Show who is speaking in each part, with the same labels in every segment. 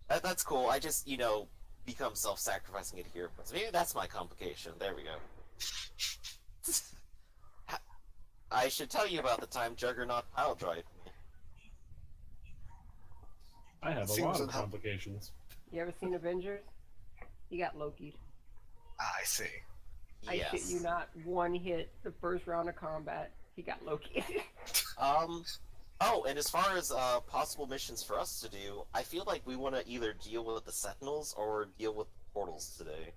Speaker 1: That's cool. I just, become self-sacrificing adherence. Maybe that's my complication. There we go. I should tell you about the time Juggernaut pile drive me.
Speaker 2: I have a
Speaker 3: Seems
Speaker 2: lot of
Speaker 3: unhelpful.
Speaker 2: complications.
Speaker 4: You ever seen Avengers? He got Loki'd.
Speaker 3: I see.
Speaker 4: I shit you not. One hit the first round of combat. He got Loki'd.
Speaker 1: Oh, and as far as possible missions for us to do, I feel like we want to either deal with the Sentinels or deal with portals today.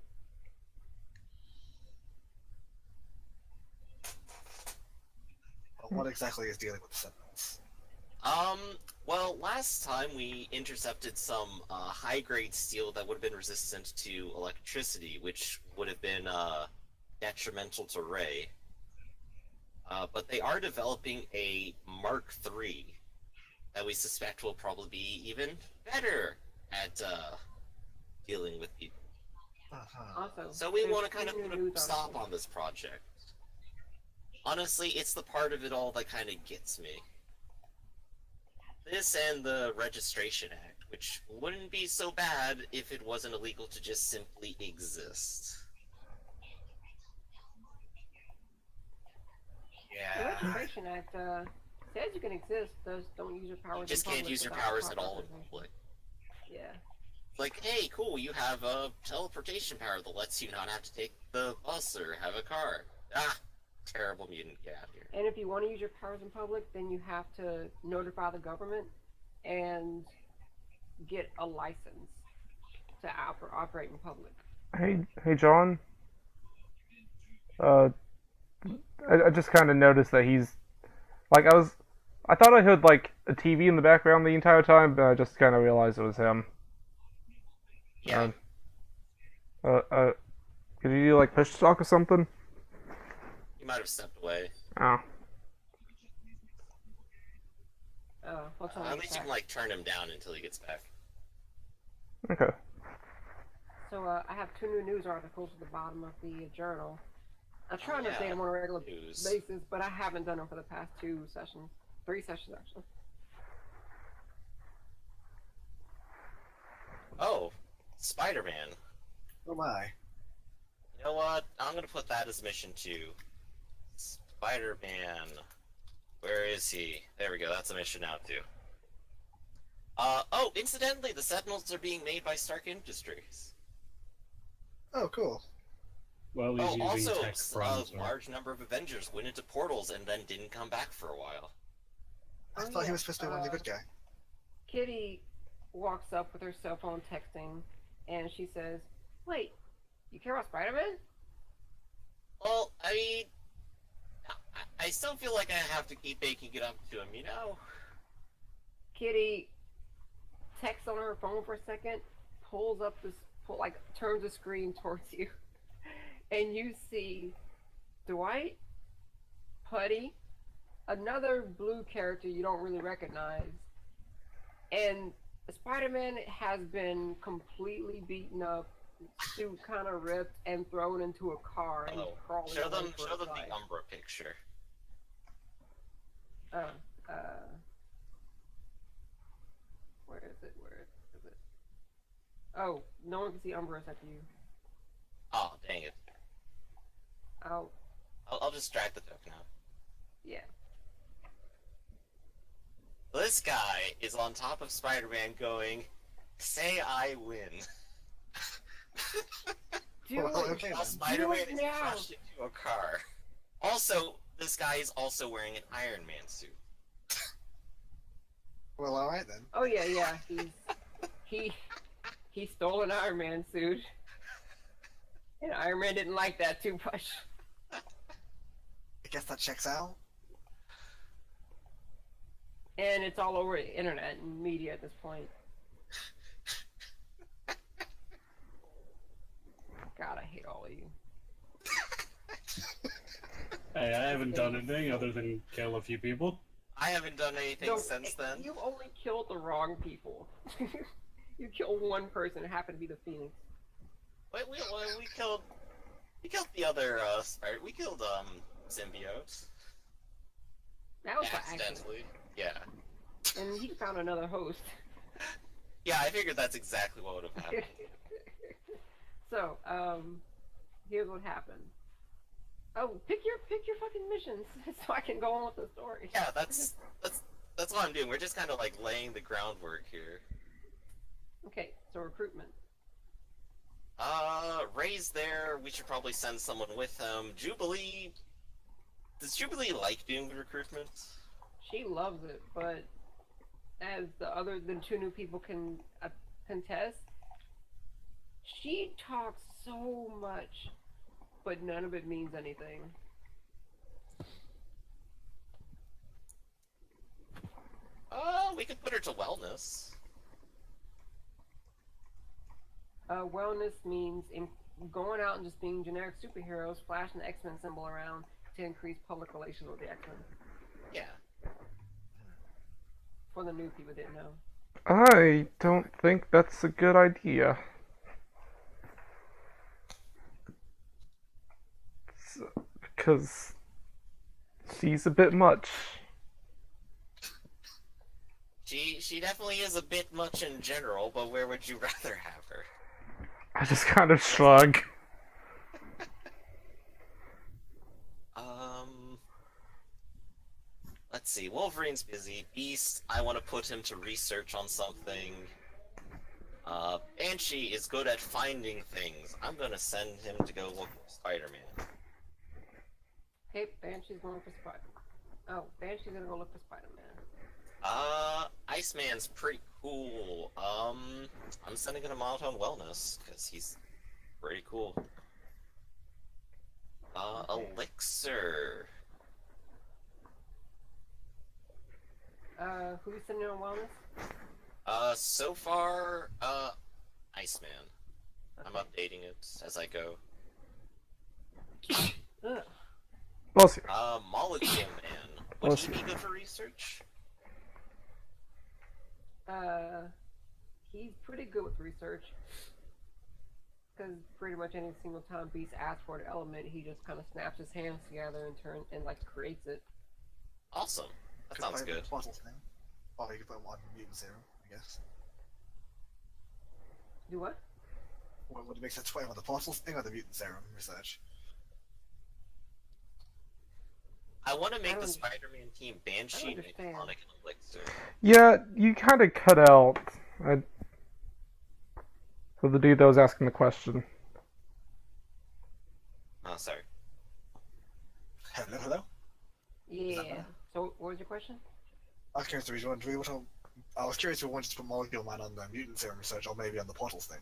Speaker 3: Well, what exactly is dealing with the Sentinels?
Speaker 1: Well, last time we intercepted some high-grade steel that would have been resistant to electricity, which would have been detrimental to Ray. But they are developing a Mark III that we suspect will probably be even better at dealing with people.
Speaker 4: Also,
Speaker 1: So we
Speaker 4: there's
Speaker 1: want to kind of
Speaker 4: two new
Speaker 1: put a
Speaker 4: news
Speaker 1: stop
Speaker 4: articles.
Speaker 1: on this project. Honestly, it's the part of it all that kind of gets me. This and the Registration Act, which wouldn't be so bad if it wasn't illegal to just simply exist.
Speaker 4: The
Speaker 3: Yeah.
Speaker 4: Registration Act says you can exist, don't use your powers.
Speaker 1: You just
Speaker 4: in
Speaker 1: can't
Speaker 4: public
Speaker 1: use your
Speaker 4: without
Speaker 1: powers at
Speaker 4: proper
Speaker 1: all in
Speaker 4: authorization.
Speaker 1: public.
Speaker 4: Yeah.
Speaker 1: Like, hey, cool, you have a teleportation power that lets you not have to take the bus or have a car. Ah, terrible mutant, get out of here.
Speaker 4: And if you want to use your powers in public, then you have to notify the government and get a license to operate in public.
Speaker 5: Hey, John. I just kind of noticed that he's like I thought I heard like a TV in the background the entire time, but I just kind of realized it was him.
Speaker 1: Yeah,
Speaker 5: Could you do like push to talk or something?
Speaker 1: he might have stepped away.
Speaker 5: Oh,
Speaker 4: What's on
Speaker 1: At
Speaker 4: the
Speaker 1: least you
Speaker 4: back?
Speaker 1: can, like, turn him down until he gets back.
Speaker 5: okay.
Speaker 4: So I have two new news articles at the bottom of the journal. I try and
Speaker 1: yeah.
Speaker 4: update them on a regular
Speaker 1: News.
Speaker 4: basis, but I haven't done them for the past 3 sessions actually.
Speaker 1: Oh, Spider-Man.
Speaker 3: Oh my.
Speaker 1: You know what? I'm gonna put that as mission 2. Spider-Man. Where is he? There we go, that's a mission now, too. Oh, incidentally, the Sentinels are being made by Stark Industries.
Speaker 3: Oh, cool.
Speaker 2: Well, he's
Speaker 1: Oh,
Speaker 2: using
Speaker 1: also,
Speaker 2: tech from
Speaker 1: a
Speaker 2: Zork.
Speaker 1: large number of Avengers went into portals and then didn't come back for a while.
Speaker 3: I
Speaker 4: Oh,
Speaker 3: thought he
Speaker 4: yeah.
Speaker 3: was supposed to be one of the good guy.
Speaker 4: Kitty walks up with her cell phone texting, and she says, "Wait, you care about Spider-Man?"
Speaker 1: Well, I mean, I still feel like I have to keep making it up to him, you know?
Speaker 4: Kitty texts on her phone for a second, turns the screen towards you, and you see Dwight, Putty, another blue character you don't really recognize, and Spider-Man has been completely beaten up, suit kind of ripped, and thrown into a car, and he's
Speaker 1: Oh,
Speaker 4: crawling
Speaker 1: show them
Speaker 4: around for his life.
Speaker 1: the Umbra picture.
Speaker 4: Where is it? Where is it? Oh, no one can see Umbra except you.
Speaker 1: Oh, dang it.
Speaker 4: Oh,
Speaker 1: I'll just drag the token out.
Speaker 4: yeah.
Speaker 1: This guy is on top of Spider-Man going, "Say I win."
Speaker 4: Do
Speaker 3: Well,
Speaker 4: it!
Speaker 3: okay
Speaker 1: While
Speaker 3: then.
Speaker 1: Spider-Man
Speaker 4: Do it
Speaker 1: is
Speaker 4: now.
Speaker 1: crushed into a car. Also, this guy is also wearing an Iron Man suit.
Speaker 3: Well, alright then.
Speaker 4: Oh yeah. He stole an Iron Man suit, and Iron Man didn't like that too much.
Speaker 3: I guess that checks out.
Speaker 4: And it's all over the internet and media at this point. God, I hate all of you.
Speaker 2: Hey, I haven't done anything other than kill a few people.
Speaker 1: I haven't done anything
Speaker 4: No,
Speaker 1: since then.
Speaker 4: You've only killed the wrong people. You killed one person. It happened to be the Phoenix.
Speaker 1: Wait, we killed the other Spider. We killed Symbiote
Speaker 4: That was by accident.
Speaker 1: accidentally. Yeah.
Speaker 4: And he found another host.
Speaker 1: Yeah, I figured that's exactly what would have happened.
Speaker 4: So, here's what happened. Oh, pick your fucking missions so I can go on with the story.
Speaker 1: Yeah, that's what I'm doing. We're just kind of like laying the groundwork here.
Speaker 4: Okay, so recruitment.
Speaker 1: Ray's there. We should probably send someone with him. Jubilee. Does Jubilee like doing the recruitment?
Speaker 4: She loves it, but as the two new people can contest, she talks so much, but none of it means anything.
Speaker 1: We could put her to wellness.
Speaker 4: Wellness means going out and just being generic superheroes, flashing the X-Men symbol around to increase public relations with the X-Men.
Speaker 1: Yeah.
Speaker 4: For the new people didn't know.
Speaker 5: I don't think that's a good idea. Because she's a bit much.
Speaker 1: She definitely is a bit much in general, but where would you rather have her?
Speaker 5: I just kind of shrug.
Speaker 1: Let's see. Wolverine's busy. Beast, I want to put him to research on something. Banshee is good at finding things. I'm gonna send him to go look for Spider-Man.
Speaker 4: Okay, Banshee's going for Spider. Oh, Banshee's gonna go look for Spider-Man.
Speaker 1: Iceman's pretty cool. I'm sending him out on wellness, because he's pretty cool.
Speaker 4: Okay.
Speaker 1: Elixir.
Speaker 4: Who you sending on wellness?
Speaker 1: So far, Iceman.
Speaker 4: Okay.
Speaker 1: I'm updating it as I go.
Speaker 4: Ugh.
Speaker 5: Bless you.
Speaker 1: Molecule Man. Would
Speaker 5: Bless
Speaker 1: he
Speaker 5: you.
Speaker 1: be good for research?
Speaker 4: He's pretty good with research. Because pretty much any single time Beast asks for an element, he just kind of snaps his hands together and like creates it.
Speaker 1: Awesome. That
Speaker 3: Could
Speaker 1: sounds
Speaker 3: play
Speaker 1: good.
Speaker 3: the Portal thing. Or you could put him on mutant serum, I guess.
Speaker 4: Do what?
Speaker 3: Would it make sense to put him on the portal thing or the mutant serum research?
Speaker 1: I want to
Speaker 4: I
Speaker 1: make the
Speaker 4: don't-
Speaker 1: Spider-Man team Banshee,
Speaker 4: understand.
Speaker 1: Sonic, and Elixir.
Speaker 5: Yeah, you kind of cut out. For the dude that was asking the question.
Speaker 1: Oh, sorry.
Speaker 3: Hello?
Speaker 4: Yeah. So, what was your question?
Speaker 3: I was curious if I was curious if we wanted to put Molecule Man on the mutant serum research or maybe on the portals thing.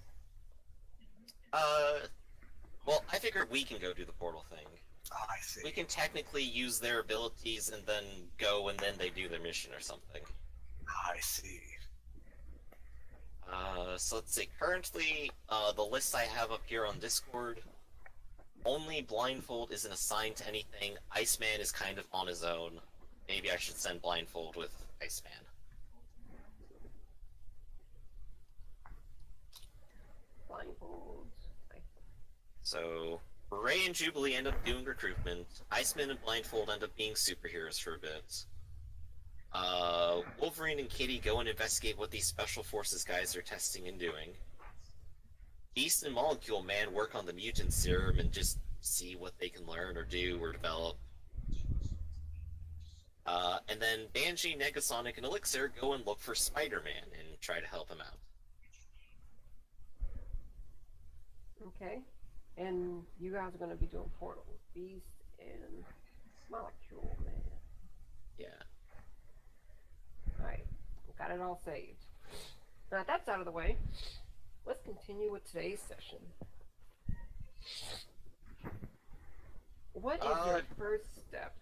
Speaker 1: Well, I figured we can go do the portal thing.
Speaker 3: Ah, I see.
Speaker 1: We can technically use their abilities and then go and then they do their mission or something.
Speaker 3: Ah, I see.
Speaker 1: So let's see. Currently, the list I have up here on Discord, only Blindfold isn't assigned to anything. Iceman is kind of on his own. Maybe I should send Blindfold with Iceman.
Speaker 4: Blindfolds.
Speaker 1: So, Ray and Jubilee end up doing recruitment. Iceman and Blindfold end up being superheroes for a bit. Wolverine and Kitty go and investigate what these Special Forces guys are testing and doing. Beast and Molecule Man work on the mutant serum and just see what they can learn or do or develop. And then Banshee, Negasonic, and Elixir go and look for Spider-Man and try to help him out.
Speaker 4: Okay. And you guys are going to be doing portals. Beast and Molecule Man.
Speaker 1: Yeah.
Speaker 4: Alright. Got it all saved. Now that that's out of the way, let's continue with today's session. What is your first step?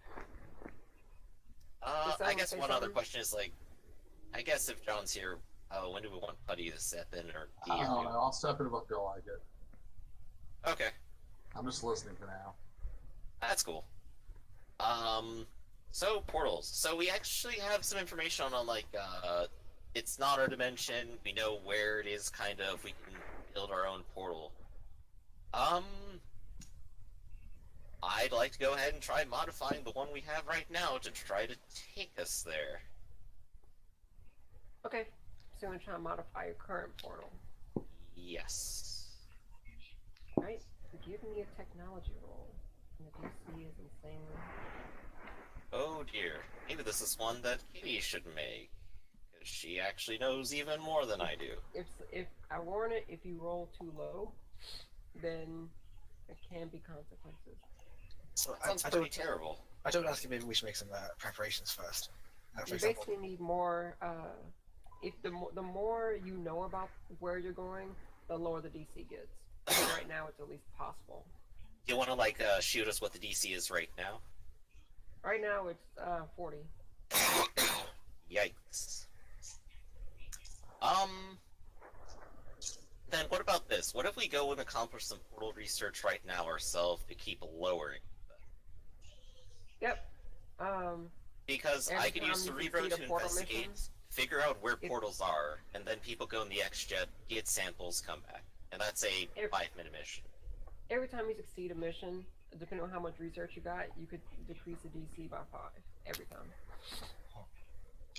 Speaker 1: I
Speaker 4: someone
Speaker 1: guess
Speaker 4: say
Speaker 1: one other
Speaker 4: something?
Speaker 1: question is like, I guess if John's here, when do we want Putty to step in or D
Speaker 6: I
Speaker 1: or
Speaker 6: don't
Speaker 1: you?
Speaker 6: know. I'll step in if I feel like it.
Speaker 1: Okay,
Speaker 6: I'm just listening for now.
Speaker 1: that's cool. So portals. So we actually have some information on like, it's not our dimension. We know where it is. Kind of. We can build our own portal. I'd like to go ahead and try modifying the one we have right now to try to take us there.
Speaker 4: Okay. So you're trying to modify your current portal,
Speaker 1: Yes.
Speaker 4: right? Give me a technology roll. And the DC is insanely.
Speaker 1: Oh dear. Maybe this is one that Kitty should make. Because she actually knows even more than I do.
Speaker 4: If I warn it, if you roll too low, then there can be consequences.
Speaker 3: So
Speaker 1: Sounds pretty terrible.
Speaker 3: I don't ask you. Maybe we should make some preparations first. For
Speaker 4: You
Speaker 3: example,
Speaker 4: basically need more. If the more you know about where you're going, the lower the DC gets. So right now, it's at least possible.
Speaker 1: Do you want to shoot us what the DC is right now?
Speaker 4: Right now, it's 40.
Speaker 1: Yikes. Then what about this? What if we go and accomplish some portal research right now ourselves to keep lowering?
Speaker 4: Yep.
Speaker 1: Because
Speaker 4: Every
Speaker 1: I could use
Speaker 4: time you
Speaker 1: Cerebro
Speaker 4: complete
Speaker 1: to
Speaker 4: a portal
Speaker 1: investigate,
Speaker 4: mission,
Speaker 1: figure out where
Speaker 4: if-
Speaker 1: portals are, and then people go in the X-Jet, get samples, come back. And that's a
Speaker 4: If-
Speaker 1: 5-minute mission.
Speaker 4: Every time you succeed a mission, depending on how much research you got, you could decrease the DC by 5 every time.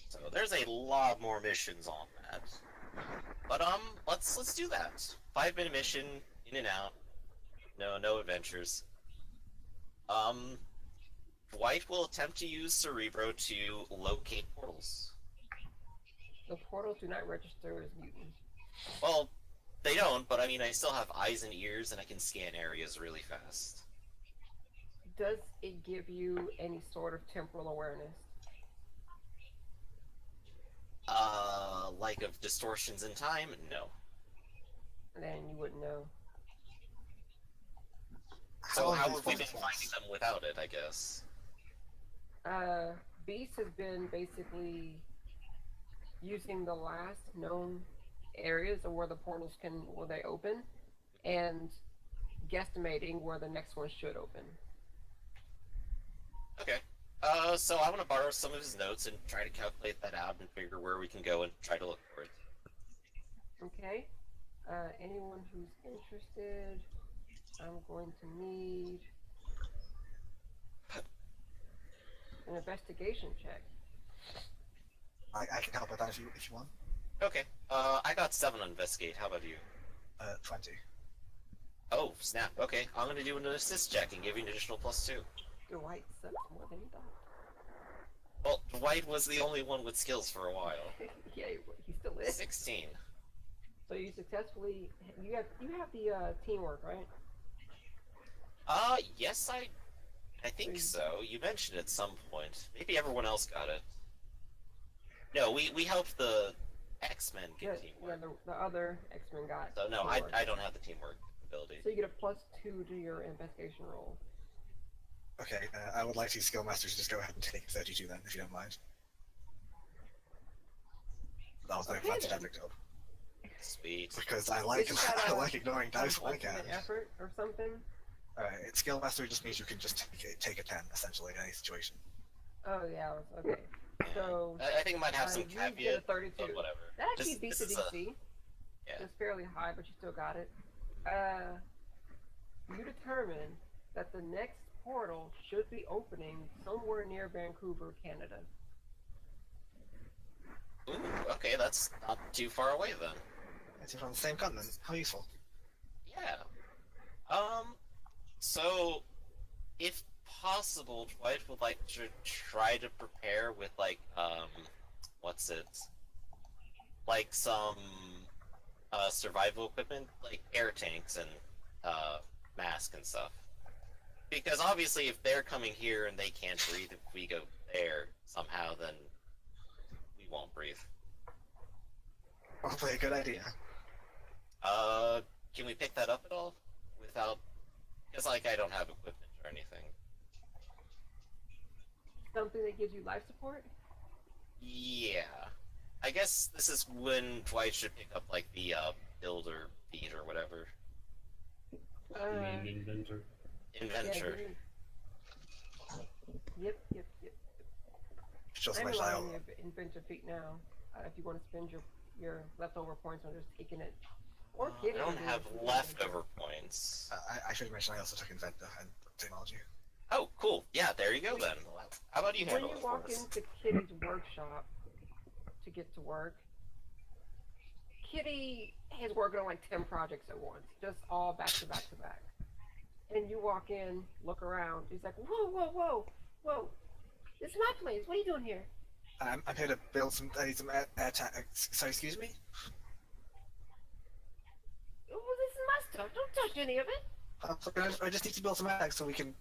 Speaker 1: So there's a lot more missions on that. But let's do that. 5-minute mission, in and out. No adventures. Dwight will attempt to use Cerebro to locate portals.
Speaker 4: The portals do not register as mutants.
Speaker 1: Well, they don't, but I mean, I still have eyes and ears, and I can scan areas really fast.
Speaker 4: Does it give you any sort of temporal awareness?
Speaker 1: Like of distortions in time? No.
Speaker 4: Then you wouldn't know.
Speaker 1: So
Speaker 3: long
Speaker 1: how
Speaker 3: have
Speaker 1: have we
Speaker 3: these
Speaker 1: been
Speaker 3: portals
Speaker 1: finding them without it, I guess?
Speaker 4: Beast has been basically using the last known areas of where the portals where they open, and guesstimating where the next one should open.
Speaker 1: Okay. So I want to borrow some of his notes and try to calculate that out and figure where we can go and try to look for it.
Speaker 4: Okay. Anyone who's interested, I'm going to need an investigation check.
Speaker 3: I can help with that if you want.
Speaker 1: Okay. I got 7 on investigate. How about you?
Speaker 3: 20.
Speaker 1: Oh, snap. Okay. I'm gonna do an assist check and give you an additional +2.
Speaker 4: Dwight sucks more than he thought.
Speaker 1: Well, Dwight was the only one with skills for a while.
Speaker 4: Yeah, he still is.
Speaker 1: 16.
Speaker 4: So you successfully you have the teamwork, right?
Speaker 1: Yes, I think so. You mentioned at some point. Maybe everyone else got it. No, we helped the X-Men
Speaker 4: Yeah,
Speaker 1: get
Speaker 4: yeah.
Speaker 1: teamwork.
Speaker 4: The other X-Men got.
Speaker 1: So no,
Speaker 4: teamwork.
Speaker 1: I don't have the teamwork ability.
Speaker 4: So you get a +2 to your investigation roll.
Speaker 3: Okay, I would like these skill masters to just go ahead and take 32 then, if you don't mind. That was my
Speaker 4: Okay,
Speaker 3: fancy
Speaker 4: then.
Speaker 3: epic job.
Speaker 1: Sweet.
Speaker 3: Because I like
Speaker 4: Is that
Speaker 3: I
Speaker 4: a-
Speaker 3: like ignoring dice when I can.
Speaker 4: ultimate effort or something.
Speaker 3: Alright, skill master just means you can just take a 10 essentially in any situation.
Speaker 4: Oh yeah. Okay. So
Speaker 1: I think it might have some
Speaker 4: you get a
Speaker 1: caveat,
Speaker 4: 32.
Speaker 1: but whatever.
Speaker 4: That actually
Speaker 1: This-
Speaker 4: beats
Speaker 1: this
Speaker 4: the
Speaker 1: is a-
Speaker 4: DC.
Speaker 1: Yeah.
Speaker 4: It's fairly high, but you still got it. You determine that the next portal should be opening somewhere near Vancouver, Canada.
Speaker 1: Ooh, okay, that's not too far away then.
Speaker 3: It's on the same continent. How useful.
Speaker 1: Yeah. So, if possible, Dwight would like to try to prepare with, what's it? Like some, survival equipment, like air tanks and, mask and stuff. Because obviously if they're coming here and they can't breathe, if we go there somehow, then we won't breathe.
Speaker 3: Probably a good idea.
Speaker 1: Can we pick that up at all? Without... Because, I don't have equipment or anything.
Speaker 4: Something that gives you life support?
Speaker 1: Yeah. I guess this is when Dwight should pick up, the, builder feat or whatever.
Speaker 2: I mean, inventor.
Speaker 1: Inventor.
Speaker 4: Yep.
Speaker 3: Just
Speaker 4: I'm
Speaker 3: my
Speaker 4: relying
Speaker 3: style.
Speaker 4: on your inventor feat now. If you want to spend your leftover points on just taking it. Or
Speaker 1: I
Speaker 4: getting
Speaker 1: don't
Speaker 4: it,
Speaker 1: have
Speaker 4: if you want.
Speaker 1: leftover points.
Speaker 3: I should mention I also took inventor and technology.
Speaker 1: Oh, cool. Yeah, there you go then. How about you
Speaker 4: When
Speaker 1: handle
Speaker 4: you
Speaker 1: it for
Speaker 4: walk
Speaker 1: us?
Speaker 4: into Kitty's workshop to get to work, Kitty is working on like 10 projects at once, just all back to back to back. And you walk in, look around. She's like, whoa, whoa, whoa, whoa. This is my place. What are you doing here?
Speaker 3: I'm here to build some. I need some air tanks. Sorry, excuse me.
Speaker 4: Oh, this is my stuff. Don't touch any of it.
Speaker 3: I just need to build some air tanks so we can,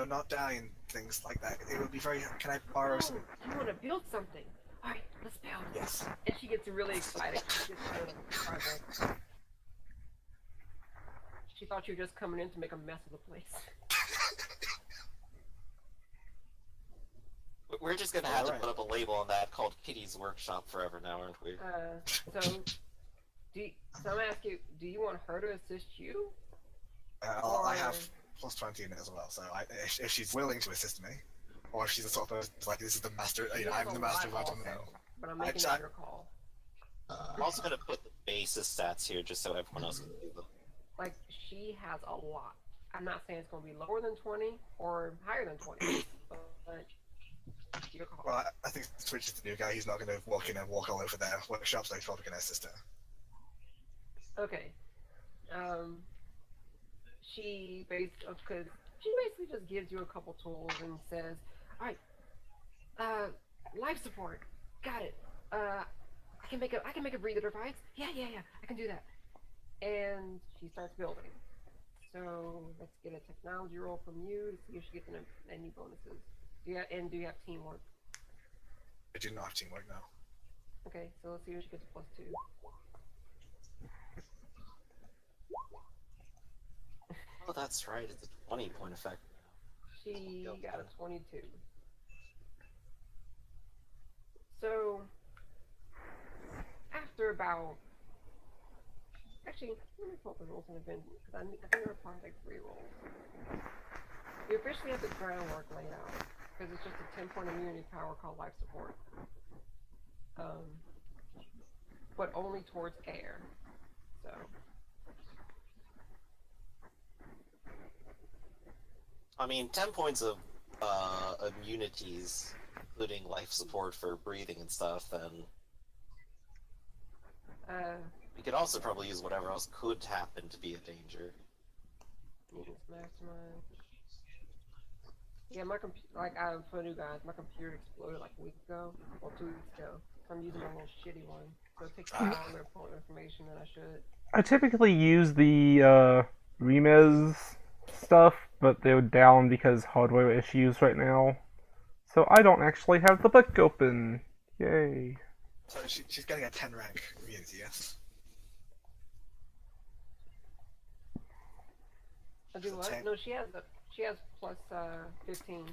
Speaker 3: not die and things like that. It would be very. Can I borrow some?
Speaker 4: Oh, you want to build something? All right, let's build.
Speaker 3: Yes.
Speaker 4: And she gets really excited. She gets started on the project. She thought you were just coming in to make a mess of the place.
Speaker 1: We're just gonna have
Speaker 3: Alright.
Speaker 1: to put up a label on that called Kitty's Workshop forever now, aren't we?
Speaker 4: So I'm asking you, do you want her to assist you?
Speaker 3: I have plus 20 in it as well, so if she's willing to assist me, or if she's the sort of person who's like, this is the master,
Speaker 4: She has
Speaker 3: I'm
Speaker 4: a
Speaker 3: the master of
Speaker 4: lot
Speaker 3: I don't know.
Speaker 4: also, but I'm making
Speaker 3: I-
Speaker 4: it your call.
Speaker 1: I'm also gonna put the basis stats here just so everyone else can do them.
Speaker 4: Like, she has a lot. I'm not saying it's going to be lower than 20 or higher than 20, but your call.
Speaker 3: Well, I think Twitch is the new guy. He's not going to walk in and walk all over their workshop, so he's probably going to assist her.
Speaker 4: Okay. She basically just gives you a couple tools and says, all right, life support, got it. I can make a breather device. Yeah, I can do that. And she starts building. So let's get a technology roll from you to see if she gets any bonuses. Yeah, and do you have teamwork?
Speaker 3: I do not have teamwork now.
Speaker 4: Okay, so let's see if she gets a +2.
Speaker 1: Oh, that's right. It's a 20-point effect.
Speaker 4: She got a 22. So, after about... Actually, let me pull up the rules in event, because I think there are probably like 3 rolls. You officially have the groundwork laid out, because it's just a 10-point immunity power called life support. But only towards air. So...
Speaker 1: I mean, 10 points of immunities, including life support for breathing and stuff, then we could also probably use whatever else could happen to be a danger.
Speaker 4: Mutants maximize. Yeah, my computer, for new guys, my computer exploded like a week ago, or 2 weeks ago. So I'm using my little shitty one. So it takes longer to pull information than I should.
Speaker 5: I typically use the Remez stuff, but they're down because hardware issues right now. So I don't actually have the book open. Yay.
Speaker 3: So she's getting a 10 rank immunity, yes?
Speaker 4: I do what?
Speaker 3: Ten.
Speaker 4: No, she has plus 15.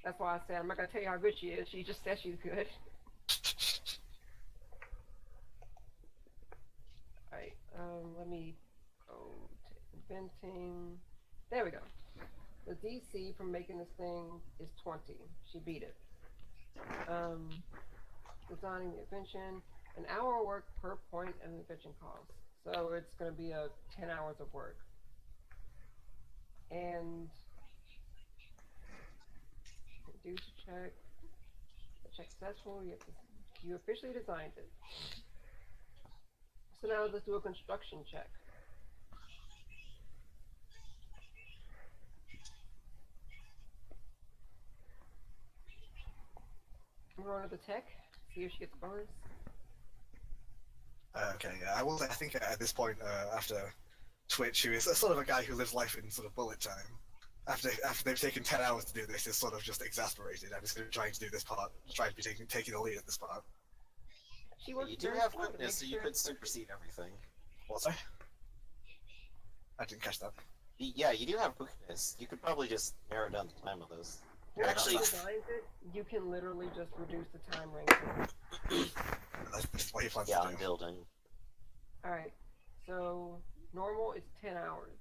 Speaker 4: That's why I said I'm not gonna tell you how good she is. She just said she's good. Alright, let me go to inventing. There we go. The DC from making this thing is 20. She beat it. Designing the invention, an hour work per point of invention cost. So it's going to be 10 hours of work. And produce check. Check successful. You officially designed it. So now let's do a construction check. We're on to the tech. See if she gets a bonus.
Speaker 3: Okay, yeah. I think at this point, after Twitch, who is sort of a guy who lives life in sort of bullet time, after they've taken 10 hours to do this, is sort of just exasperated. I'm just trying to do this part, trying to be taking the lead at this part.
Speaker 4: She works
Speaker 1: You do
Speaker 4: very
Speaker 1: have
Speaker 4: hard to
Speaker 1: quickness, so
Speaker 4: make
Speaker 1: you
Speaker 4: sure-
Speaker 1: could supersede everything.
Speaker 3: What's that? I didn't catch that.
Speaker 1: Yeah, you do have quickness. You could probably just narrow down the time of those.
Speaker 4: Once
Speaker 1: Actually-
Speaker 4: she designs it, you can literally just reduce the time range.
Speaker 3: That's what he plans
Speaker 1: Yeah,
Speaker 3: to
Speaker 1: on
Speaker 3: do.
Speaker 1: building.
Speaker 4: Alright, so normal is 10 hours.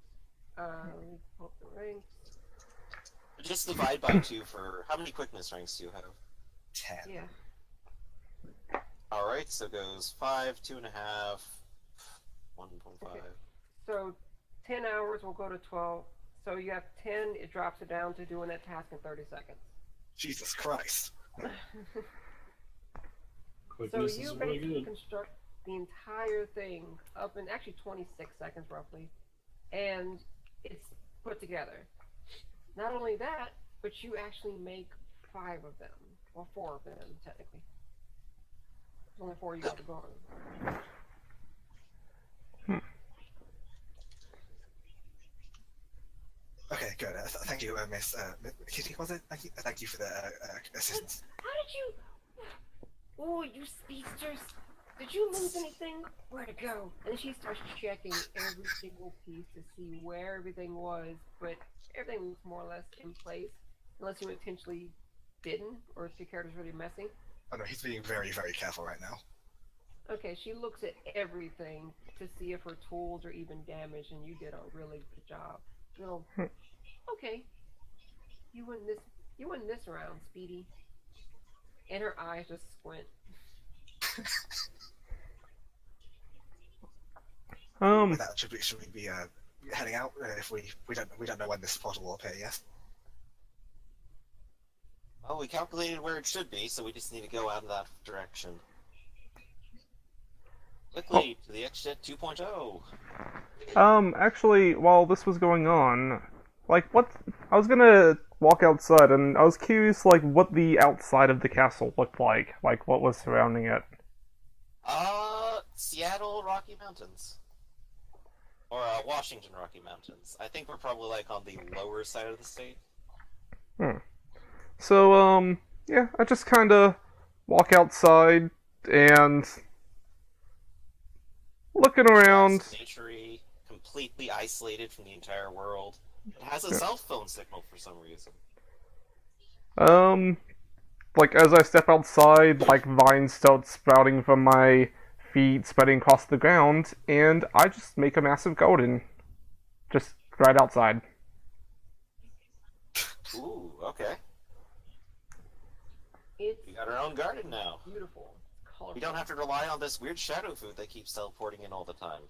Speaker 4: Let me pull up the ranks.
Speaker 1: Just divide by 2 for... How many quickness ranks do you have?
Speaker 3: 10.
Speaker 4: Yeah.
Speaker 1: Alright, so it goes 5, 2.5, 1.5.
Speaker 4: Okay. So 10 hours will go to 12. So you have 10, it drops it down to doing that task in 30 seconds.
Speaker 3: Jesus Christ.
Speaker 4: So
Speaker 2: Quickness
Speaker 4: you
Speaker 2: is really
Speaker 4: basically
Speaker 2: good.
Speaker 4: the entire thing up in actually 26 seconds roughly, and it's put together. Not only that, but you actually make 5 of them, or 4 of them technically. There's only 4 you got to go on.
Speaker 3: Okay, good. Thank you, Miss Kitty. Was it? Thank you for the assistance.
Speaker 4: How did you? Oh, you speedsters! Did you lose anything? Where'd it go? And she starts checking every single piece to see where everything was, but everything was more or less in place, unless you intentionally didn't, or if your character's really messy.
Speaker 3: Oh no, he's being very, very careful right now.
Speaker 4: Okay, she looks at everything to see if her tools are even damaged, and you did a really good job. You know, okay, you win this round, Speedy. And her eyes just squint.
Speaker 3: With that, should we be heading out? If we don't know when this portal will appear. Yes.
Speaker 1: Well, we calculated where it should be, so we just need to go out in that direction. Quickly, to the X-Jet 2.0.
Speaker 5: Actually, while this was going on, like, I was gonna walk outside, and I was curious, like, what the outside of the castle looked like what was surrounding it.
Speaker 1: Seattle Rocky Mountains. Or, Washington Rocky Mountains. I think we're probably, like, on the lower side of the state.
Speaker 5: So, yeah, I just kinda walk outside, and looking around.
Speaker 1: Nature-y, completely isolated from the entire world. It has a cell phone signal for some reason.
Speaker 5: Like, as I step outside, like, vines start sprouting from my feet, spreading across the ground, and I just make a massive garden. Just right outside.
Speaker 1: Ooh, okay.
Speaker 4: It's
Speaker 1: We got our own garden now.
Speaker 4: beautiful. It's colorful.
Speaker 1: We don't have to rely on this weird shadow food that keeps teleporting in all the time.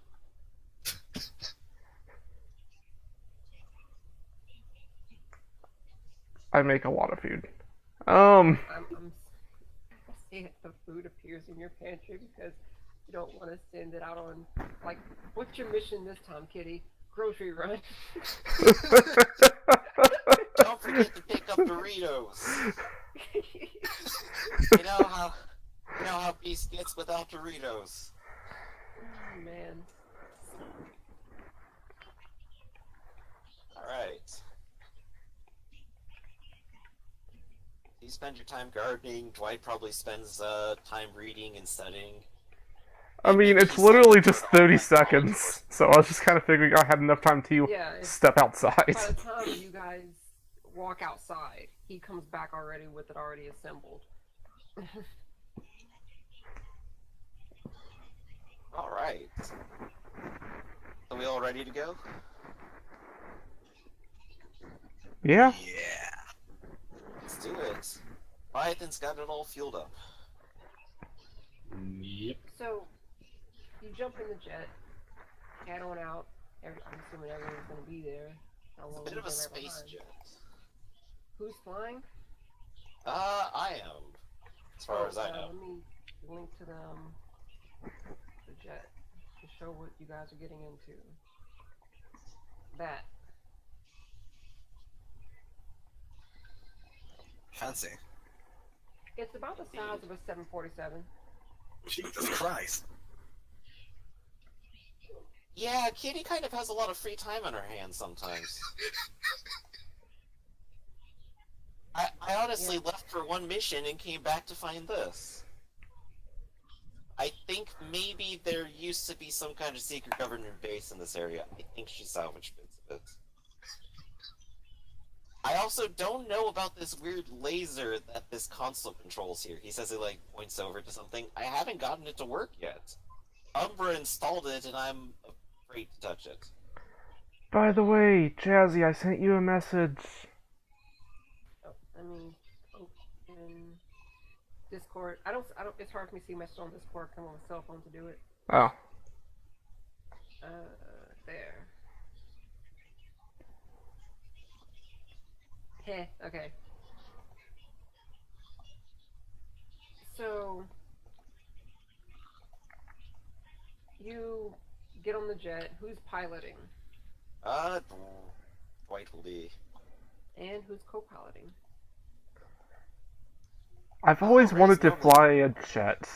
Speaker 5: I make a lot of food.
Speaker 4: I'm sad the food appears in your pantry because you don't want to send it out on, like, what's your mission this time, Kitty? Grocery run.
Speaker 1: Don't forget to pick up Doritos. You know how Beast gets without Doritos.
Speaker 4: Oh, man.
Speaker 1: Alright. You spend your time gardening. Dwight probably spends time reading and studying.
Speaker 5: I mean, it's literally just 30 seconds, so I was just kind of figuring I had enough time to
Speaker 4: Yeah,
Speaker 5: step outside.
Speaker 4: by the time you guys walk outside, he comes back already with it already assembled.
Speaker 1: Alright. Are we all ready to go?
Speaker 5: Yeah?
Speaker 3: Yeah.
Speaker 1: Let's do it. Python's got it all fueled up.
Speaker 2: Yep.
Speaker 4: So, you jump in the jet, head on out. I'm assuming everyone's going to be there. I
Speaker 1: It's a
Speaker 4: won't
Speaker 1: bit
Speaker 4: leave
Speaker 1: of a
Speaker 4: them right
Speaker 1: space
Speaker 4: behind.
Speaker 1: jet.
Speaker 4: Who's flying?
Speaker 1: I am. As far as I know.
Speaker 4: Let me link to the jet to show what you guys are getting into. That.
Speaker 3: Fancy.
Speaker 4: It's about the size of a 747.
Speaker 3: Jesus Christ.
Speaker 1: Yeah, Kitty kind of has a lot of free time on her hands sometimes. I honestly left for one mission and came back to find this. I think maybe there used to be some kind of secret government base in this area. I think she salvaged bits of it. I also don't know about this weird laser that this console controls here. He says it, like, points over to something. I haven't gotten it to work yet. Umbra installed it, and I'm afraid to touch it.
Speaker 5: By the way, Jazzy, I sent you a message.
Speaker 4: Oh, let me open Discord. I don't. It's hard for me to see messages on Discord. Come on a cell phone to do it.
Speaker 5: Oh.
Speaker 4: There. Heh, okay. So, jet. Who's piloting?
Speaker 1: Dwight will be.
Speaker 4: And who's co-piloting?
Speaker 5: I've always
Speaker 1: Ray's
Speaker 5: wanted to
Speaker 1: normally-
Speaker 5: fly a jet.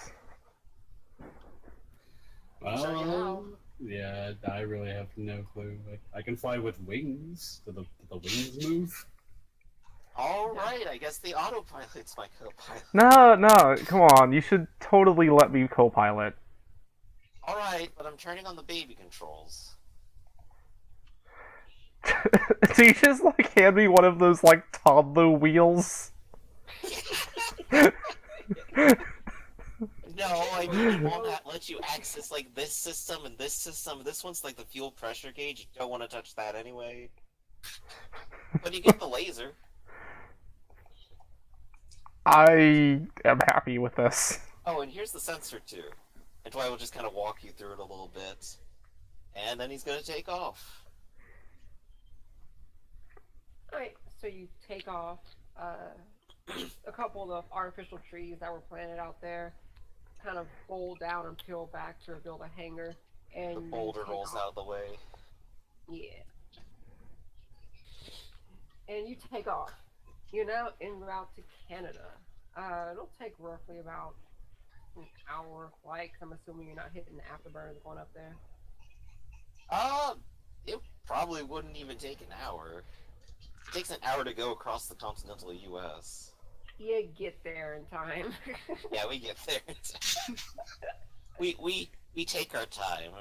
Speaker 1: Sure you have.
Speaker 2: Yeah, I really have no clue. I can fly with wings. Do the wings move?
Speaker 1: Alright, I guess the autopilot's my co-pilot.
Speaker 5: No, come on. You should totally let me co-pilot.
Speaker 1: Alright, but I'm turning on the baby controls.
Speaker 5: Do you just like hand me one of those like toddler wheels?
Speaker 1: No, I mean, it won't let you access like this system and this system. This one's like the fuel pressure gauge. You don't want to touch that anyway. But you get the laser.
Speaker 5: I am happy with this.
Speaker 1: Oh, and here's the sensor too. And Dwight will just kind of walk you through it a little bit. And then he's gonna take off.
Speaker 4: Alright, so you take off. A couple of artificial trees that were planted out there kind of fold down and peel back to reveal the hangar. And
Speaker 1: The
Speaker 4: you
Speaker 1: boulder
Speaker 4: take
Speaker 1: rolls
Speaker 4: off.
Speaker 1: out of the way.
Speaker 4: Yeah. And you take off. You're now en route to Canada. It'll take roughly about an hour flight, 'cause I'm assuming you're not hitting the afterburners going up there.
Speaker 1: It probably wouldn't even take an hour. It takes an hour to go across the continental U.S.
Speaker 4: You get there in time.
Speaker 1: Yeah, we get there. we take our time.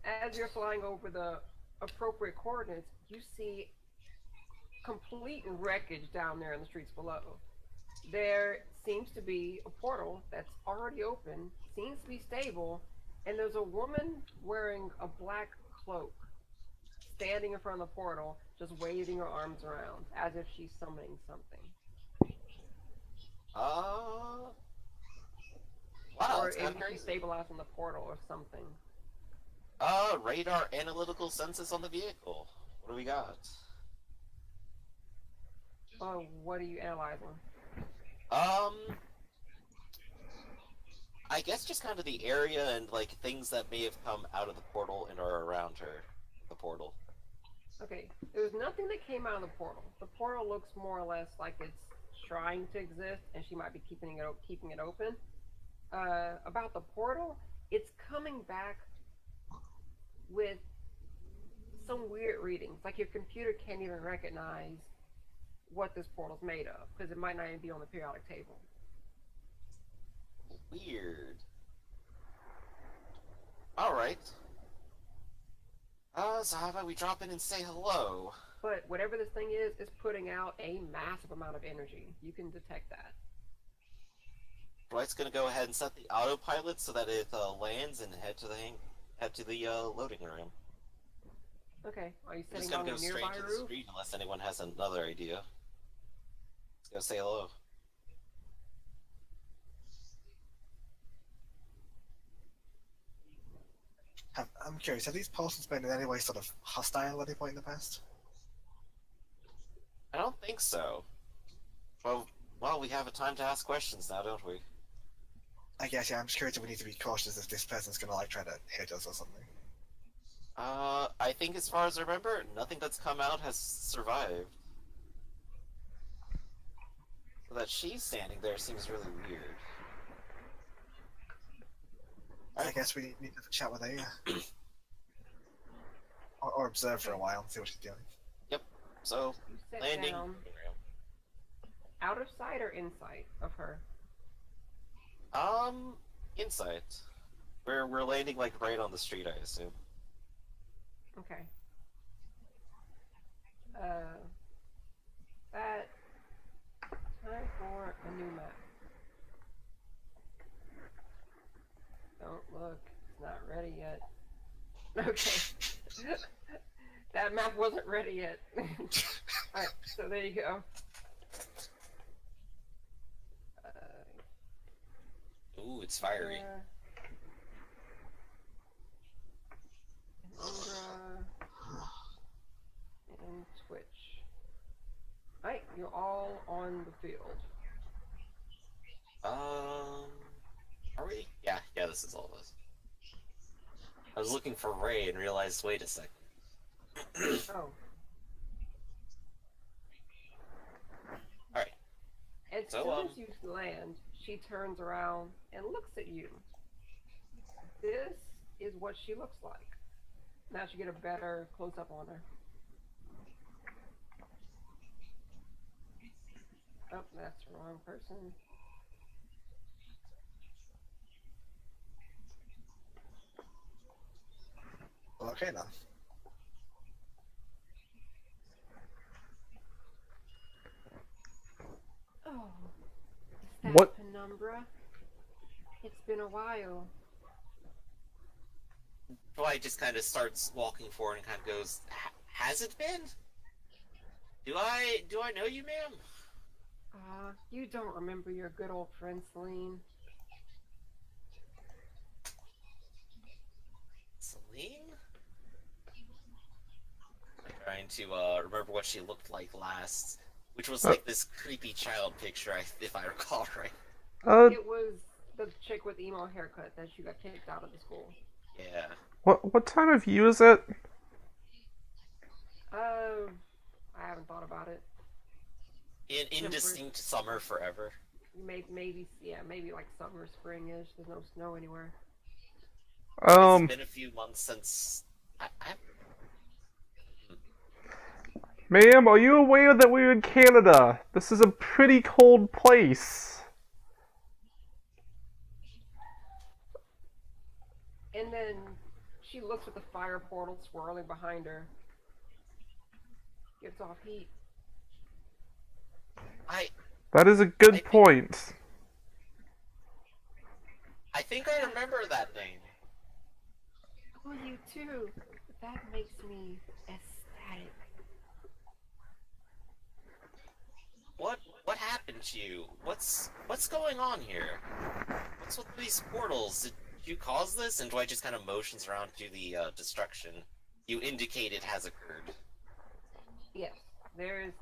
Speaker 4: As you're flying over the appropriate coordinates, you see complete wreckage down there in the streets below. There seems to be a portal that's already open, seems to be stable, and there's a woman wearing a black cloak standing in front of the portal, just waving her arms around as if she's summoning something.
Speaker 1: Wow,
Speaker 4: Or
Speaker 1: that's kind
Speaker 4: if
Speaker 1: of crazy.
Speaker 4: she's stabilizing the portal or something.
Speaker 1: Radar analytical census on the vehicle. What do we got?
Speaker 4: What are you analyzing?
Speaker 1: I guess just kind of the area and like things that may have come out of the portal and are around her. The portal.
Speaker 4: Okay, there was nothing that came out of the portal. The portal looks more or less like it's trying to exist, and she might be keeping it open. About the portal, it's coming back with some weird readings. Like your computer can't even recognize what this portal's made of, because it might not even be on the periodic table.
Speaker 1: Weird. Alright. So how about we drop in and say hello?
Speaker 4: But whatever this thing is putting out a massive amount of energy. You can detect that.
Speaker 1: Dwight's gonna go ahead and set the autopilot so that it lands and head to the loading room.
Speaker 4: Okay, are you
Speaker 1: I'm just
Speaker 4: sitting
Speaker 1: gonna
Speaker 4: on
Speaker 1: go
Speaker 4: a
Speaker 1: straight
Speaker 4: nearby
Speaker 1: to the
Speaker 4: roof?
Speaker 1: street unless anyone has another idea. Let's go say hello.
Speaker 3: I'm curious, have these portals been in any way sort of hostile at any point in the past?
Speaker 1: I don't think so. Well, we have a time to ask questions now, don't we?
Speaker 3: I guess, yeah, I'm just curious if we need to be cautious if this person's gonna like try to hit us or something.
Speaker 1: I think as far as I remember, nothing that's come out has survived. So that she's standing there seems really weird.
Speaker 3: I guess we need to have a chat with her, yeah. or observe for a while and see what she's doing.
Speaker 1: So,
Speaker 4: You sit
Speaker 1: landing.
Speaker 4: down out of sight or in sight of her.
Speaker 1: Insight. We're landing like right on the street, I assume.
Speaker 4: Okay. That time for a new map. Don't look, it's not ready yet. Okay. That map wasn't ready yet. Alright, so there you go.
Speaker 1: Ooh, it's fiery.
Speaker 4: And and Twitch. Alright, you're all on the field.
Speaker 1: Are we? Yeah, this is all of us. I was looking for Ray and realized, wait a second.
Speaker 4: Oh.
Speaker 1: Alright.
Speaker 4: As
Speaker 1: So,
Speaker 4: soon as you land, she turns around and looks at you. This is what she looks like. Now she get a better close up on her. Oh, that's the wrong person.
Speaker 3: Okay then.
Speaker 4: Oh, is that
Speaker 5: What?
Speaker 4: Penumbra? It's been a while.
Speaker 1: Dwight just kind of starts walking forward and kind of goes, "Has it been? Do I know you, ma'am?"
Speaker 4: You don't remember your good old friend Celine?
Speaker 1: Celine? I'm trying to remember what she looked like last, which was like this creepy child picture, if I recall right.
Speaker 4: It was the chick with emo haircut that she got kicked out of the school.
Speaker 1: Yeah.
Speaker 5: What time of year is it?
Speaker 4: I haven't thought about it.
Speaker 1: Indistinct summer forever.
Speaker 4: Maybe like summer, spring-ish. There's no snow anywhere.
Speaker 1: It's been a few months since
Speaker 5: Ma'am, are you aware that we're in Canada? This is a pretty cold place.
Speaker 4: And then she looks at the fire portal swirling behind her. Gives off heat.
Speaker 5: That is a good point.
Speaker 1: I think I remember that name.
Speaker 4: Oh, you too. That makes me ecstatic.
Speaker 1: What happened to you? What's going on here? What's with these portals? Did you cause this? And Dwight just kind of motions around to the destruction you indicate it has occurred.
Speaker 4: Yes, there is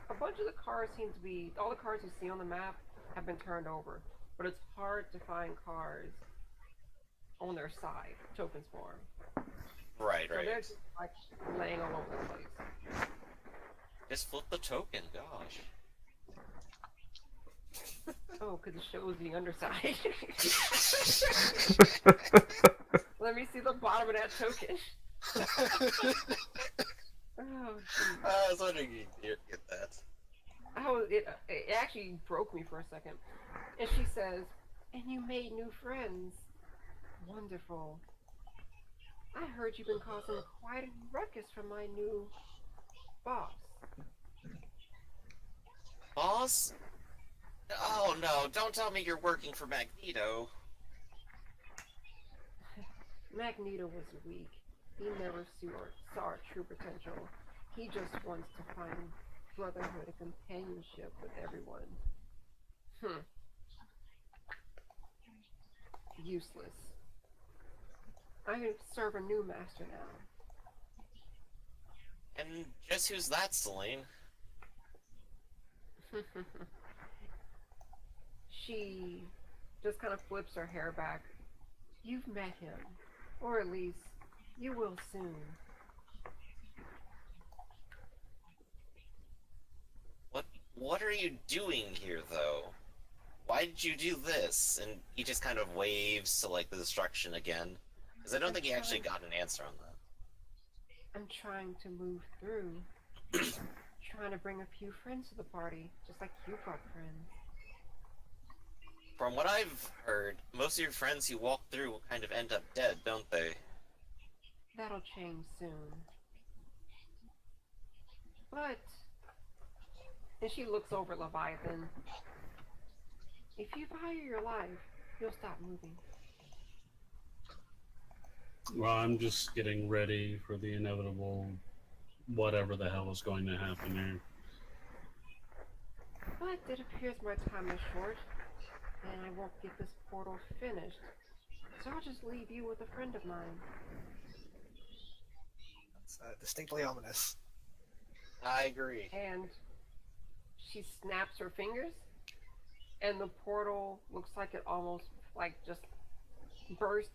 Speaker 4: a bunch of the cars seem to be, all the cars you see on the map have been turned over, but it's hard to find cars on their side, tokens form.
Speaker 1: Right.
Speaker 4: So they're just like laying all over the place.
Speaker 1: Just flip the token, gosh.
Speaker 4: Oh, because it shows the underside. Let me see the bottom of that token. Oh, geez.
Speaker 1: I was wondering if you'd get that.
Speaker 4: It actually broke me for a second. And she says, "And you made new friends. Wonderful. I heard you've been causing quite a ruckus from my new boss."
Speaker 1: Boss? Oh no, don't tell me you're working for Magneto.
Speaker 4: Magneto was weak. He never saw our true potential. He just wants to find brotherhood and companionship with everyone. Useless. I serve a new master now.
Speaker 1: And guess who's that, Celine?
Speaker 4: She just kind of flips her hair back. You've met him. Or at least, you will soon.
Speaker 1: What are you doing here, though? Why did you do this? And he just kind of waves to, like, the destruction again. Because I don't think he actually got an answer on that.
Speaker 4: I'm trying to move through. Trying to bring a few friends to the party, just like you brought friends.
Speaker 1: From what I've heard, most of your friends who walk through kind of end up dead, don't they?
Speaker 4: That'll change soon. But... And she looks over Leviathan. If you value your life, you'll stop moving.
Speaker 2: Well, I'm just getting ready for the inevitable whatever the hell is going to happen here.
Speaker 4: But it appears my time is short, and I won't get this portal finished. So I'll just leave you with a friend of mine.
Speaker 3: It's distinctly ominous.
Speaker 1: I agree.
Speaker 4: And she snaps her fingers, and the portal looks like it almost like just burst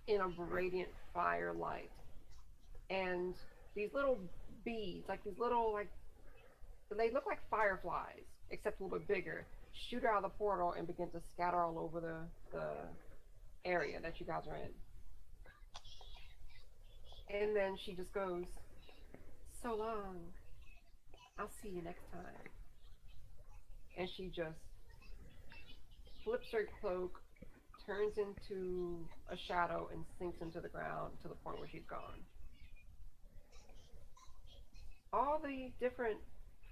Speaker 4: in a radiant firelight, and these little beads, like these little they look like fireflies, except a little bit bigger, shoot out of the portal and begin to scatter all over the area that you guys are in. And then she just goes, "So long. I'll see you next time." And she just flips her cloak, turns into a shadow, and sinks into the ground to the point where she's gone. All the different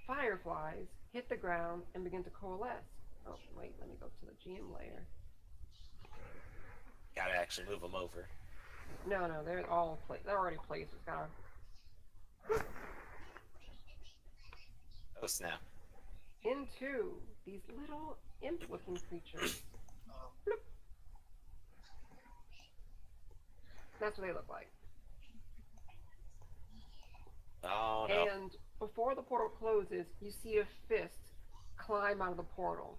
Speaker 4: fireflies hit the ground and begin to coalesce. Oh, wait, let me go to the GM layer.
Speaker 1: Gotta actually move them over.
Speaker 4: No, they're all they're already placed. It's gotta.
Speaker 1: Oh snap.
Speaker 4: Into these little imp-looking creatures. Bloop. That's what they look like.
Speaker 1: Oh no.
Speaker 4: And before the portal closes, you see a fist climb out of the portal.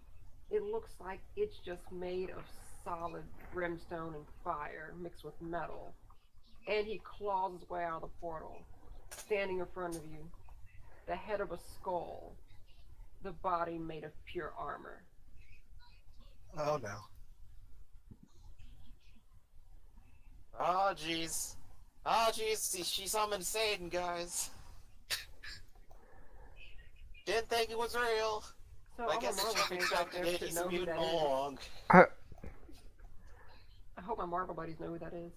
Speaker 4: It looks like it's just made of solid brimstone and fire mixed with metal. And he claws his way out of the portal, standing in front of you, the head of a skull, the body made of pure armor.
Speaker 3: Oh no.
Speaker 1: Oh jeez. Oh jeez, she summoned Satan, guys. Didn't think it was real.
Speaker 4: So
Speaker 1: I
Speaker 4: all
Speaker 1: guess
Speaker 4: my Marvel
Speaker 1: it's
Speaker 4: fans out
Speaker 1: expected
Speaker 4: there
Speaker 1: it.
Speaker 4: should
Speaker 1: He's
Speaker 4: know
Speaker 1: a
Speaker 4: who
Speaker 1: mutant
Speaker 4: that is.
Speaker 1: all along.
Speaker 4: I hope my Marvel buddies know who that is.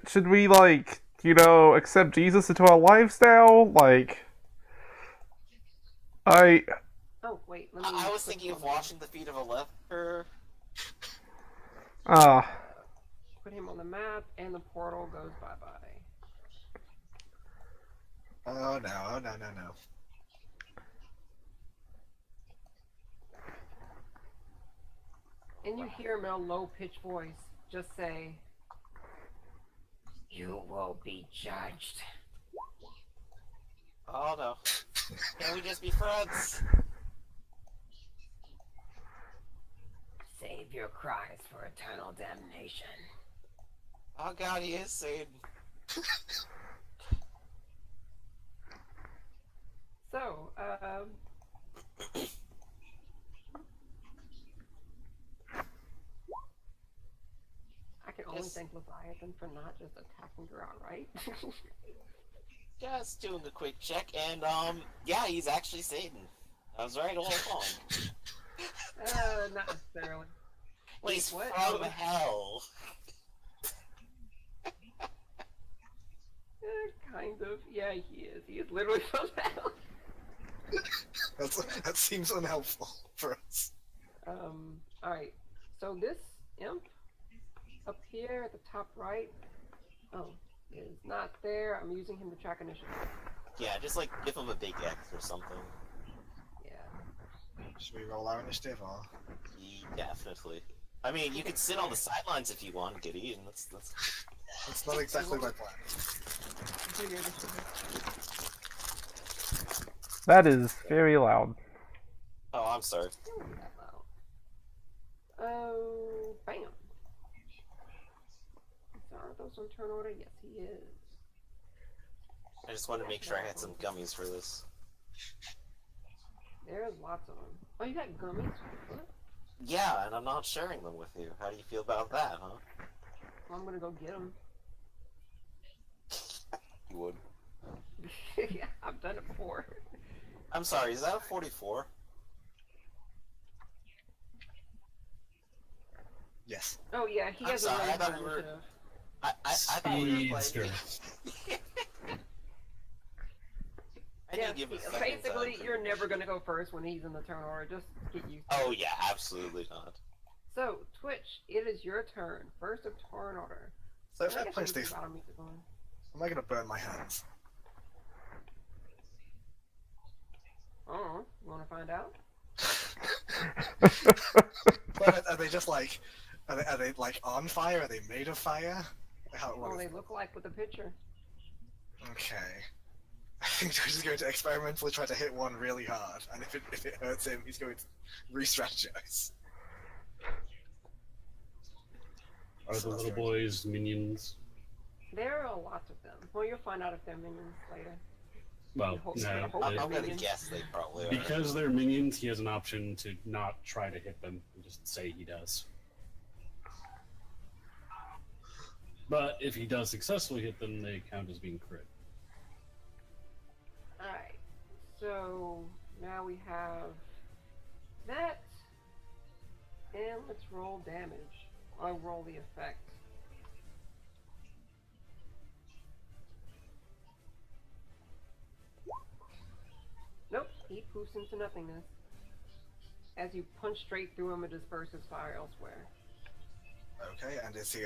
Speaker 5: Should we, like, accept Jesus into our lives now? Like,
Speaker 4: Oh, wait, let me...
Speaker 1: I was
Speaker 4: click
Speaker 1: thinking of
Speaker 4: on him.
Speaker 1: washing the feet of a leper.
Speaker 4: Put him on the map, and the portal goes bye-bye.
Speaker 3: Oh no, oh no, no, no.
Speaker 4: And you hear him in a low-pitched voice just say, "You will be judged."
Speaker 1: Oh no. Can we just be friends?
Speaker 4: Save your cries for eternal damnation.
Speaker 1: Oh god, he is Satan.
Speaker 4: So, I can only
Speaker 1: Yes.
Speaker 4: thank Leviathan for not just attacking her outright.
Speaker 1: Just doing a quick check, and yeah, he's actually Satan. I was right all along.
Speaker 4: Not necessarily. Wait,
Speaker 1: He's
Speaker 4: what?
Speaker 1: from hell.
Speaker 4: Kind of. Yeah, he is. He is literally from hell.
Speaker 3: That seems unhelpful for us.
Speaker 4: Alright. So this imp up here at the top right, is not there. I'm using him to track initiative.
Speaker 1: Yeah, just like give him a big X or something.
Speaker 4: Yeah.
Speaker 3: Should we roll our initiative or?
Speaker 1: Definitely. I mean, you could sit on the sidelines if you want, Giddy, and that's
Speaker 3: That's not exactly my plan.
Speaker 4: Do your initiative.
Speaker 5: that is very loud.
Speaker 1: Oh, I'm sorry.
Speaker 4: Don't be that loud. Oh, bam. Are those on turn order? Yes, he is.
Speaker 1: I just wanted to make sure I had some gummies for this.
Speaker 4: There's lots of them. Oh, you got gummies? What?
Speaker 1: Yeah, and I'm not sharing them with you. How do you feel about that, huh?
Speaker 4: Well, I'm gonna go get them.
Speaker 1: You would.
Speaker 4: Yeah, I've done it before.
Speaker 1: I'm sorry, is that a 44?
Speaker 3: Yes.
Speaker 4: Oh yeah, he
Speaker 1: I'm
Speaker 4: has
Speaker 1: sorry,
Speaker 4: a
Speaker 1: I
Speaker 4: really
Speaker 1: thought
Speaker 4: high
Speaker 1: we were-
Speaker 4: initiative.
Speaker 1: I thought we were
Speaker 2: Speedster.
Speaker 1: playing. I
Speaker 4: Yeah,
Speaker 1: didn't give a fucking
Speaker 4: basically,
Speaker 1: time for
Speaker 4: you're never
Speaker 1: bullshit.
Speaker 4: gonna go first when he's in the turn order. Just get used to it.
Speaker 1: Oh yeah, absolutely not.
Speaker 4: So, Twitch, it is your turn. First of turn order.
Speaker 3: So if
Speaker 4: I
Speaker 3: I
Speaker 4: guess
Speaker 3: place
Speaker 4: we
Speaker 3: these,
Speaker 4: can battle music on.
Speaker 3: am I gonna burn my hands?
Speaker 4: Oh, you wanna find out?
Speaker 3: But are they just like, are they like on fire? Are they made of fire? How, what
Speaker 4: Well,
Speaker 3: is
Speaker 4: they look like with the picture.
Speaker 3: Okay. I think George is going to experimentally try to hit one really hard, and if it hurts him, he's going to re-strategize.
Speaker 2: Are
Speaker 3: So
Speaker 2: the
Speaker 3: that's
Speaker 2: little
Speaker 3: very-
Speaker 2: boys minions?
Speaker 4: There are lots of them. Well, you'll find out if they're minions later.
Speaker 2: Well,
Speaker 4: Hope-
Speaker 2: no.
Speaker 4: hope-
Speaker 1: I'm gonna
Speaker 4: minions.
Speaker 1: guess they probably are.
Speaker 2: Because they're minions, he has an option to not try to hit them and just say he does. But if he does successfully hit them, they count as being crit.
Speaker 4: Alright. So now we have that. And let's roll damage. I'll roll the effect. Nope, he poofs into nothingness. As you punch straight through him and disperses fire elsewhere.
Speaker 3: Okay, and is he?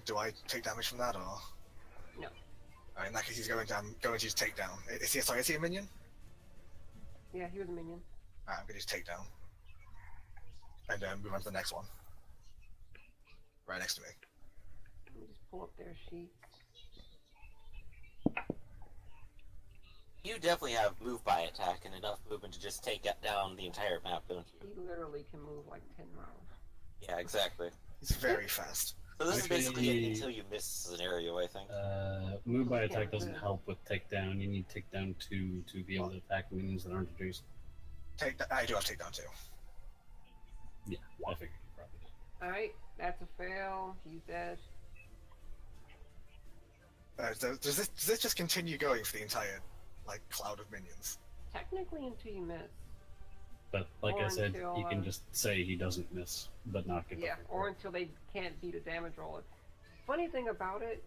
Speaker 3: Do I take damage from that or?
Speaker 4: No.
Speaker 3: In that case, he's going to use takedown. Is he? Sorry, is he a minion?
Speaker 4: Yeah, he was a minion.
Speaker 3: I'm going to use takedown. And move on to the next one. Right next to me.
Speaker 4: Let me just pull up their sheet.
Speaker 1: You definitely have move by attack and enough movement to just take down the entire map, don't you?
Speaker 4: He literally can move like 10 miles.
Speaker 1: Yeah, exactly.
Speaker 3: He's very fast.
Speaker 1: So this is basically
Speaker 2: Actually-
Speaker 1: an until you miss scenario, I think.
Speaker 2: Move by attack doesn't help with takedown. You need takedown 2 to be able to attack minions that aren't adjacent.
Speaker 3: I do have takedown too.
Speaker 2: Yeah, I figured you probably did.
Speaker 4: Alright, that's a fail. He's dead.
Speaker 3: So does this just continue going for the entire cloud of minions?
Speaker 4: Technically until you miss.
Speaker 2: But like I
Speaker 4: Or
Speaker 2: said,
Speaker 4: until,
Speaker 2: he can just say he doesn't miss, but not get the
Speaker 4: Yeah,
Speaker 2: full
Speaker 4: or
Speaker 2: crit.
Speaker 4: until they can't beat a damage roll. Funny thing about it,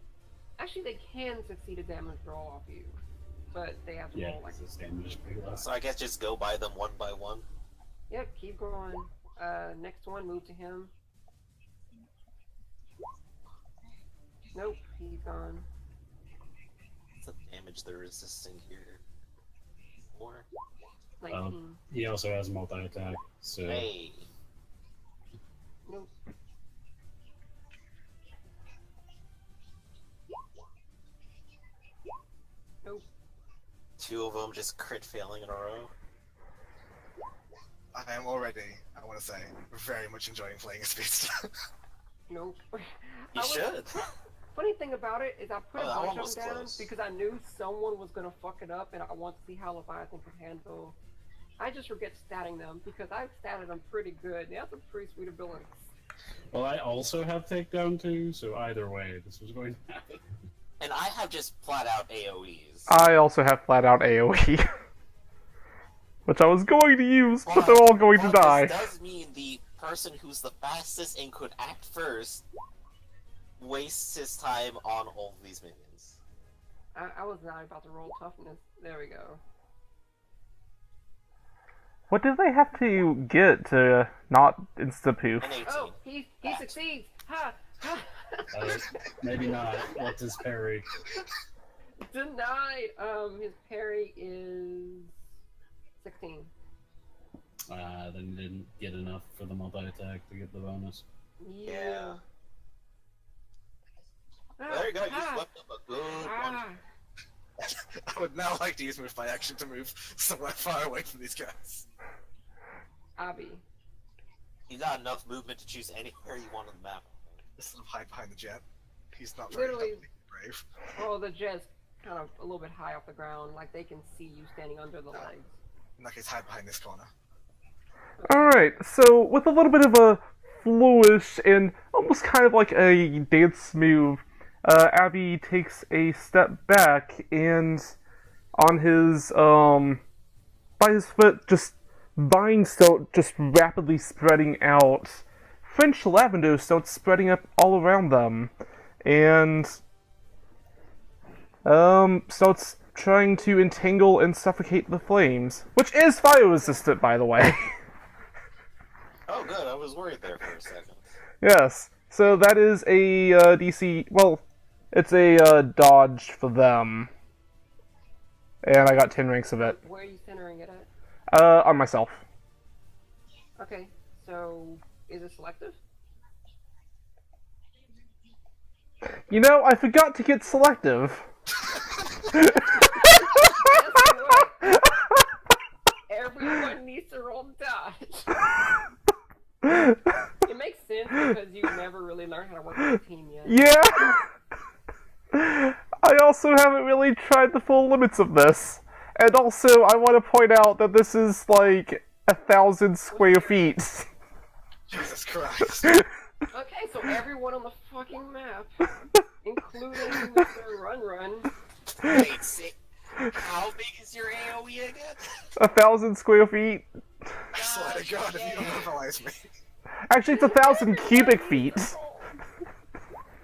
Speaker 4: actually they can succeed a damage roll off you. But they have to
Speaker 2: Yeah,
Speaker 4: roll like
Speaker 2: his damage is pretty low.
Speaker 1: So I guess just go by them one by one.
Speaker 4: Yep, keep going. Next one, move to him. Nope, he's gone.
Speaker 1: What's the damage they're resisting here? 4?
Speaker 4: 19.
Speaker 2: He also has multi-attack, so
Speaker 1: Hey.
Speaker 4: Nope. Nope.
Speaker 1: 2 of them just crit failing in a row.
Speaker 3: I am already, I want to say, very much enjoying playing a speedster.
Speaker 4: Nope.
Speaker 1: You
Speaker 4: I was-
Speaker 1: should.
Speaker 4: Funny thing about it is I put
Speaker 1: Oh,
Speaker 4: a
Speaker 1: that
Speaker 4: bunch
Speaker 1: one
Speaker 4: of
Speaker 1: was
Speaker 4: them down
Speaker 1: close.
Speaker 4: because I knew someone was gonna fuck it up and I want to see how Leviathan can handle. I just regret statting them because I've statted them pretty good. They have some pretty sweet abilities.
Speaker 2: well, I also have takedown 2, so either way, this was going to happen.
Speaker 1: And I have just flat out AoEs.
Speaker 5: I also have flat out AoE. Which I was going to use, but they're all going to
Speaker 1: But
Speaker 5: die.
Speaker 1: This does mean the person who's the fastest and could act first wastes his time on all of these minions.
Speaker 4: I was not about to roll toughness. There we go.
Speaker 5: What do they have to get to not insta-poof?
Speaker 1: An 18.
Speaker 4: Oh, he succeeds! Ha! Ha!
Speaker 2: Maybe not. What's his parry?
Speaker 4: Denied! His parry is 16.
Speaker 2: Then he didn't get enough for the multi-attack to get the bonus.
Speaker 4: Yeah. Ah,
Speaker 1: There you go, you
Speaker 4: ah,
Speaker 1: swept up a good one.
Speaker 4: ah.
Speaker 3: I would now like to use move by action to move somewhere far away from these guys.
Speaker 4: Abby.
Speaker 1: You got enough movement to choose anywhere you want on the map.
Speaker 3: Just sort of hide behind the jet. He's not very
Speaker 4: Literally.
Speaker 3: brave.
Speaker 4: Oh, the jet's kind of a little bit high off the ground, like they can see you standing under the legs.
Speaker 3: In that case, hide behind this corner.
Speaker 5: Alright, so with a little bit of a flourish and almost kind of like a dance move, Abby takes a step back and on his, by his foot, just vine stoat just rapidly spreading out. French lavender stoat spreading up all around them. And, starts trying to entangle and suffocate the flames. Which is fire resistant, by the way.
Speaker 1: Oh, good. I was worried there for a second.
Speaker 5: Yes. So that is a DC. Well, it's a dodge for them, and I got 10 ranks of it.
Speaker 4: Where are you centering it at?
Speaker 5: On myself.
Speaker 4: Okay, so is it selective?
Speaker 5: You know, I forgot to get selective.
Speaker 4: gosh. It makes sense because you've never really learned how to work with a team yet.
Speaker 5: Yeah! I also haven't really tried the full limits of this. And also, I want to point out that this is like 1,000 square feet.
Speaker 3: Jesus Christ.
Speaker 4: Okay, so everyone on the fucking map, including Mr. Run Run.
Speaker 1: Wait, see, how big is your AoE again?
Speaker 5: 1,000 square feet.
Speaker 3: I swear to God, if you don't mobilize me.
Speaker 5: Actually, it's 1,000 cubic feet.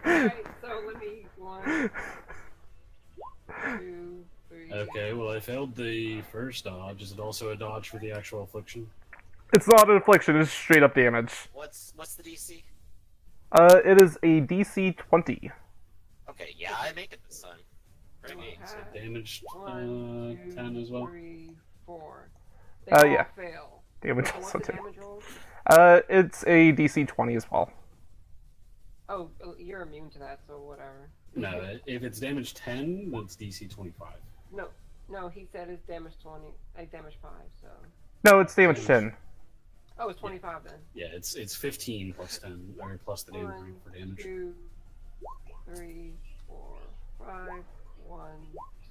Speaker 4: Alright, so let me 1, 2, 3.
Speaker 2: Okay, well, I failed the first dodge. Is it also a dodge for the actual affliction?
Speaker 5: It's not an affliction, it's straight up damage.
Speaker 1: What's the DC?
Speaker 5: It is a DC 20.
Speaker 1: Okay, yeah, I make it this time. Right, me.
Speaker 2: So damage
Speaker 4: 1, 2,
Speaker 2: 10 as well.
Speaker 4: 3, 4. They
Speaker 5: Oh,
Speaker 4: all
Speaker 5: yeah.
Speaker 4: fail.
Speaker 5: Damage
Speaker 4: So what's
Speaker 5: also
Speaker 4: the
Speaker 5: 2.
Speaker 4: damage roll?
Speaker 5: It's a DC 20 as well.
Speaker 4: Oh, you're immune to that, so whatever.
Speaker 2: No, if it's damage 10, then it's DC 25.
Speaker 4: No, he said it's damage 20, damage 5, so.
Speaker 5: No, it's damage 10.
Speaker 4: Oh, it's 25 then.
Speaker 2: Yeah, it's 15 plus 10, or plus the damage
Speaker 4: 1,
Speaker 2: for damage.
Speaker 4: 2, 3, 4, 5, 1,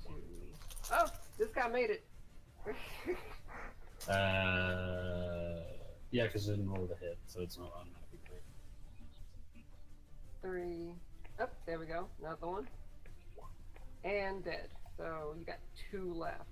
Speaker 4: 2. Oh, this guy made it.
Speaker 2: Yeah, because it didn't roll the hit, so it's not automatically crit.
Speaker 4: 3. Oh, there we go. Another one. And dead. So you got 2 left.